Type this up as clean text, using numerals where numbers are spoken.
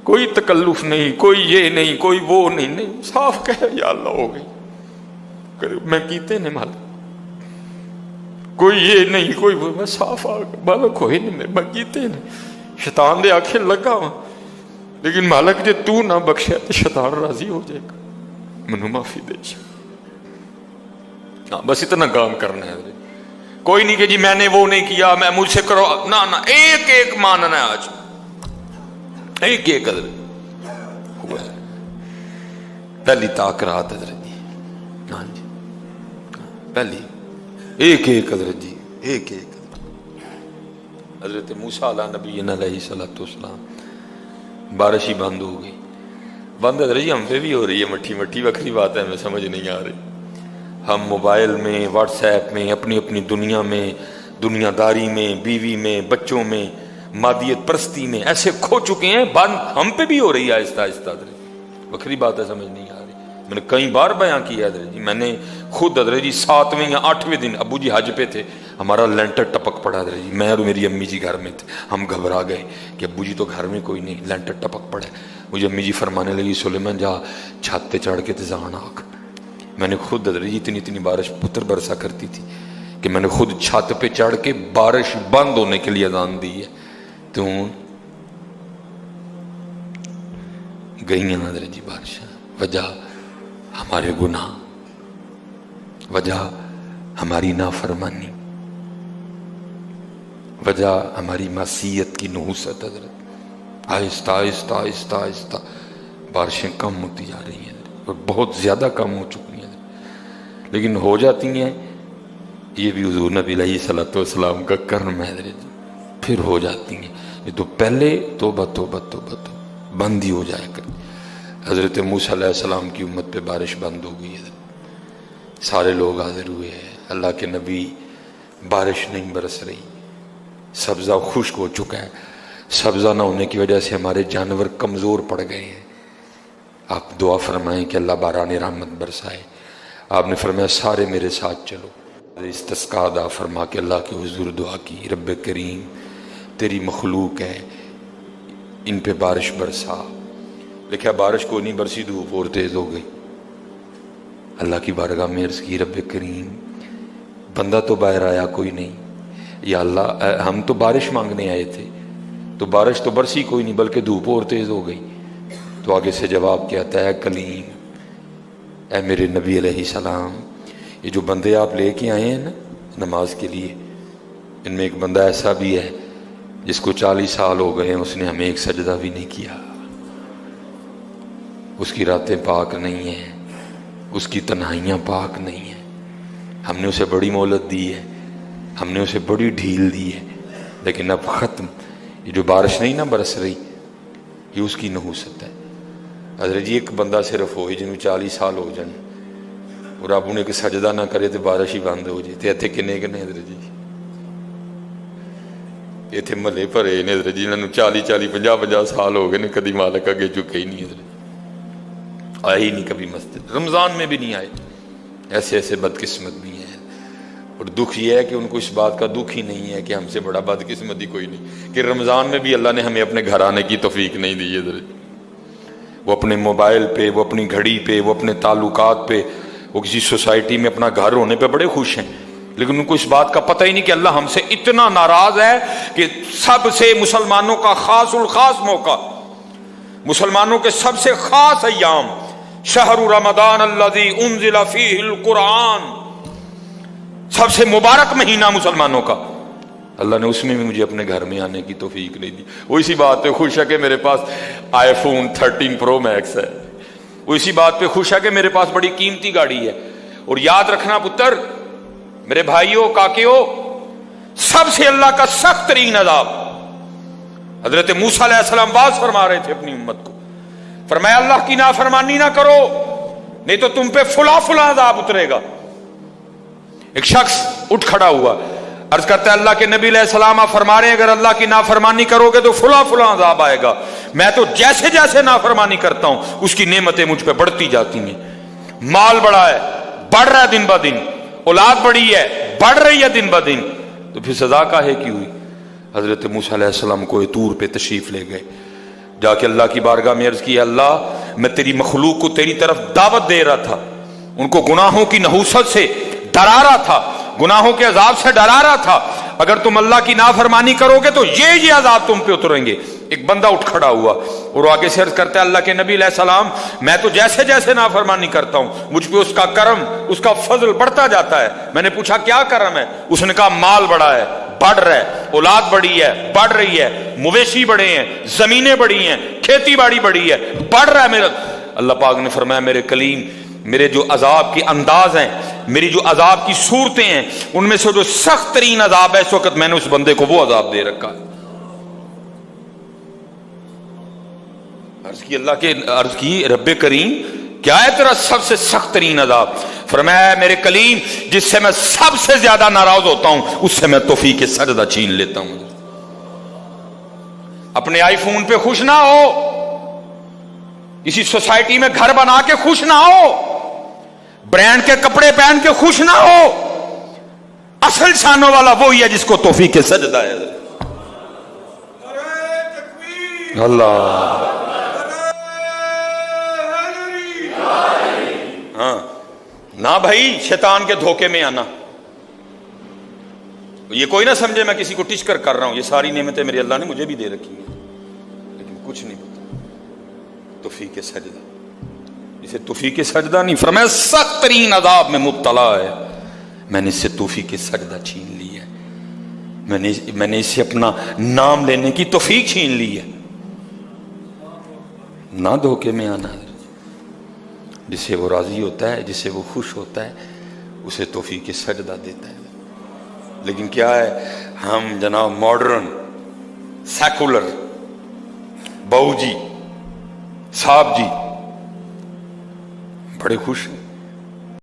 کوئی تکلف نہیں، کوئی یہ نہیں، کوئی وہ نہیں، صاف کہے یا اللہ ہو گئی، میں کیتے نے مالک، کوئی یہ نہیں کوئی وہ، میں صاف آ مالک ہوئے نہیں، میں کیتے نے، شیطان دے آنکھیں لگا ہوا، لیکن مالک جے تو نہ بخشے تو شیطان راضی ہو جائے گا، منو معافی دے ہاں بس اتنا کام کرنا ہے، کوئی نہیں کہ جی میں نے وہ نہیں کیا، میں مجھ سے کرو، نہ ایک ایک ماننا ہے، آج ایک ایک قدر ہوا ہے، پہلی طاق رات حضرت جی، ہاں جی پہلی ایک ایک حضرت جی، ایک ایک حضرت موسیٰ علیہ نبی علیہ الصلوۃ والسلام، بارش ہی بند ہو گئی، بند حضرت جی ہم پہ بھی ہو رہی ہے، مٹھی مٹھی وکری بات ہے، ہمیں سمجھ نہیں آ رہی، ہم موبائل میں، واٹس ایپ میں، اپنی اپنی دنیا میں، دنیا داری میں، بیوی میں، بچوں میں، مادیت پرستی میں ایسے کھو چکے ہیں، بند ہم پہ بھی ہو رہی ہے آہستہ آہستہ، وکری بات ہے، سمجھ نہیں آ رہی، میں نے کئی بار بیان کیا حضرت جی، میں نے خود حضرت جی 7ویں یا 8ویں دن ابو جی حج پہ تھے، ہمارا لینٹر ٹپک پڑا حضرت جی، میں اور میری امی جی گھر میں تھے، ہم گھبرا گئے کہ ابو جی تو گھر میں کوئی نہیں، لینٹر ٹپک پڑا، مجھے امی جی فرمانے لگی سلیمان جا چھت پہ چڑھ کے تزان آگ، میں نے خود حضرت جی اتنی بارش پتر برسا کرتی تھی کہ میں نے خود چھت پہ چڑھ کے بارش بند ہونے کے لیے اذان دی ہے، تو گئی ہیں حضرت جی بارشاں، وجہ ہمارے گناہ، وجہ ہماری نافرمانی، وجہ ہماری معصیت کی نحوست، حضرت آہستہ آہستہ آہستہ آہستہ بارشیں کم ہوتی جا رہی ہیں اور بہت زیادہ کم ہو چکی ہیں، لیکن ہو جاتی ہیں، یہ بھی حضور نبی علیہ الصلوۃ والسلام کا کرم ہے حضرت، پھر ہو جاتی ہیں، یہ تو پہلے توبہ توبہ توبہ توبہ بند ہی ہو جائے کر، حضرت موسیٰ علیہ السلام کی امت پہ بارش بند ہو گئی ہے، سارے لوگ حاضر ہوئے ہیں، اللہ کے نبی، بارش نہیں برس رہی، سبزہ خشک ہو چکا ہے، سبزہ نہ ہونے کی وجہ سے ہمارے جانور کمزور پڑ گئے ہیں، آپ دعا فرمائیں کہ اللہ باران رحمت برسائے، آپ نے فرمایا سارے میرے ساتھ چلو، استسقاء ادا فرما کے اللہ کے حضور دعا کی، رب کریم تیری مخلوق ہے، ان پہ بارش برسا، لکھا بارش کو نہیں برسی، دھوپ اور تیز ہو گئی، اللہ کی بارگاہ میں عرض کی رب کریم بندہ تو باہر آیا کوئی نہیں، یا اللہ ہم تو بارش مانگنے آئے تھے، تو بارش تو برسی کوئی نہیں بلکہ دھوپ اور تیز ہو گئی، تو آگے سے جواب کیا تھا، اے کلیم، اے میرے نبی علیہ السلام، یہ جو بندے آپ لے کے آئے ہیں نا نماز کے لیے، ان میں ایک بندہ ایسا بھی ہے جس کو 40 سال ہو گئے ہیں، اس نے ہمیں ایک سجدہ بھی نہیں کیا، اس کی راتیں پاک نہیں ہیں، اس کی تنہائیاں پاک نہیں ہیں، ہم نے اسے بڑی مہلت دی ہے، ہم نے اسے بڑی ڈھیل دی ہے، لیکن اب ختم، یہ جو بارش نہیں نہ برس رہی، یہ اس کی نحوست ہے، حضرت جی ایک بندہ صرف ہوئی جنہوں 40 سال ہو جائیں اور آپ انہیں کہ سجدہ نہ کرے تو بارش ہی بند ہو جائے، ایتھے کنے حضرت جی، ایتھے ملے پھرے نے حضرت جی، انہوں 40 50 سال ہو گئے نے، کدی مالک اگے چکے ہی نہیں، حضرت آئے ہی نہیں کبھی مسجد، رمضان میں بھی نہیں آئے، ایسے ایسے بدقسمت بھی ہیں، اور دکھ یہ ہے کہ ان کو اس بات کا دکھ ہی نہیں ہے کہ ہم سے بڑا بدقسمت ہی کوئی نہیں، کہ رمضان میں بھی اللہ نے ہمیں اپنے گھر آنے کی توفیق نہیں دی، حضرت وہ اپنے موبائل پہ، وہ اپنی گھڑی پہ، وہ اپنے تعلقات پہ، وہ کسی سوسائٹی میں اپنا گھر ہونے پہ بڑے خوش ہیں، لیکن ان کو اس بات کا پتہ ہی نہیں کہ اللہ ہم سے اتنا ناراض ہے کہ سب سے مسلمانوں کا خاص الخاص موقع، مسلمانوں کے سب سے خاص ایام، شہر رمضان الذی انزل فیہ القرآن، سب سے مبارک مہینہ مسلمانوں کا، اللہ نے اس میں بھی مجھے اپنے گھر میں آنے کی توفیق نہیں دی، وہ اسی بات پہ خوش ہے کہ میرے پاس آئی فون 13 پرو میکس ہے، وہ اسی بات پہ خوش ہے کہ میرے پاس بڑی قیمتی گاڑی ہے، اور یاد رکھنا پتر، میرے بھائیوں کاکیوں، سب سے اللہ کا سخت ترین عذاب، حضرت موسیٰ علیہ السلام باز فرما رہے تھے اپنی امت کو، فرمایا اللہ کی نافرمانی نہ کرو نہیں تو تم پہ فلاں فلاں عذاب اترے گا، ایک شخص اٹھ کھڑا ہوا، عرض کرتا ہے اللہ کے نبی علیہ السلام آپ فرما رہے ہیں اگر اللہ کی نافرمانی کرو گے تو فلاں فلاں عذاب آئے گا، میں تو جیسے جیسے نافرمانی کرتا ہوں اس کی نعمتیں مجھ پہ بڑھتی جاتی ہیں، مال بڑا ہے، بڑھ رہا ہے دن بہ دن، اولاد بڑی ہے، بڑھ رہی ہے دن بہ دن، تو پھر سزا کاہے کی ہوئی؟ حضرت موسیٰ علیہ السلام کو طور پہ تشریف لے گئے، جا کے اللہ کی بارگاہ میں عرض کی اللہ میں تیری مخلوق کو تیری طرف دعوت دے رہا تھا، ان کو گناہوں کی نحوست سے ڈرا رہا تھا، گناہوں کے عذاب سے ڈرا رہا تھا، اگر تم اللہ کی نافرمانی کرو گے تو یہ عذاب تم پہ اتریں گے۔ ایک بندہ اٹھ کھڑا ہوا اور آگے سے عرض کرتا ہے اللہ کے نبی علیہ السلام میں تو جیسے جیسے نافرمانی کرتا ہوں مجھ پہ اس کا کرم، اس کا فضل بڑھتا جاتا ہے۔ میں نے پوچھا کیا کرم ہے؟ اس نے کہا مال بڑا ہے، بڑھ رہا ہے، اولاد بڑی ہے، بڑھ رہی ہے، مویشی بڑے ہیں، زمینیں بڑی ہیں، کھیتی باڑی بڑی ہے، بڑھ رہا ہے میرا۔ اللہ پاک نے فرمایا میرے کلیم، میرے جو عذاب کے انداز ہیں، میری جو عذاب کی صورتیں ہیں، ان میں سے جو سخت ترین عذاب ہے اس وقت میں نے اس بندے کو وہ عذاب دے رکھا ہے۔ عرض کی رب کریم کیا ہے تیرا سب سے سخت ترین عذاب؟ فرمایا میرے کلیم جس سے میں سب سے زیادہ ناراض ہوتا ہوں اس سے میں توفیق سجدہ چھین لیتا ہوں۔ اپنے آئی فون پہ خوش نہ ہو، کسی سوسائٹی میں گھر بنا کے خوش نہ ہو، برانڈ کے کپڑے پہن کے خوش نہ ہو، اصل شانوں والا وہی ہے جس کو توفیق سجدہ ہے۔ اللہ ہاں نہ بھائی شیطان کے دھوکے میں آنا، یہ کوئی نہ سمجھے میں کسی کو ٹچ کر رہا ہوں، یہ ساری نعمتیں میرے اللہ نے مجھے بھی دے رکھی ہیں لیکن کچھ نہیں پتا توفیق سجدہ، اسے توفیق سجدہ نہیں فرمایا سخت ترین عذاب میں مبتلا ہے، میں نے اس سے توفیق سجدہ چھین لی ہے، میں نے اسے اپنا نام لینے کی توفیق چھین لی ہے۔ نہ دھوکے میں آنا، جس سے وہ راضی ہوتا ہے، جس سے وہ خوش ہوتا ہے اسے توفیق سجدہ دیتا ہے۔ لیکن کیا ہے ہم جناب ماڈرن سیکولر بہو جی صاحب جی بڑے خوش ہیں،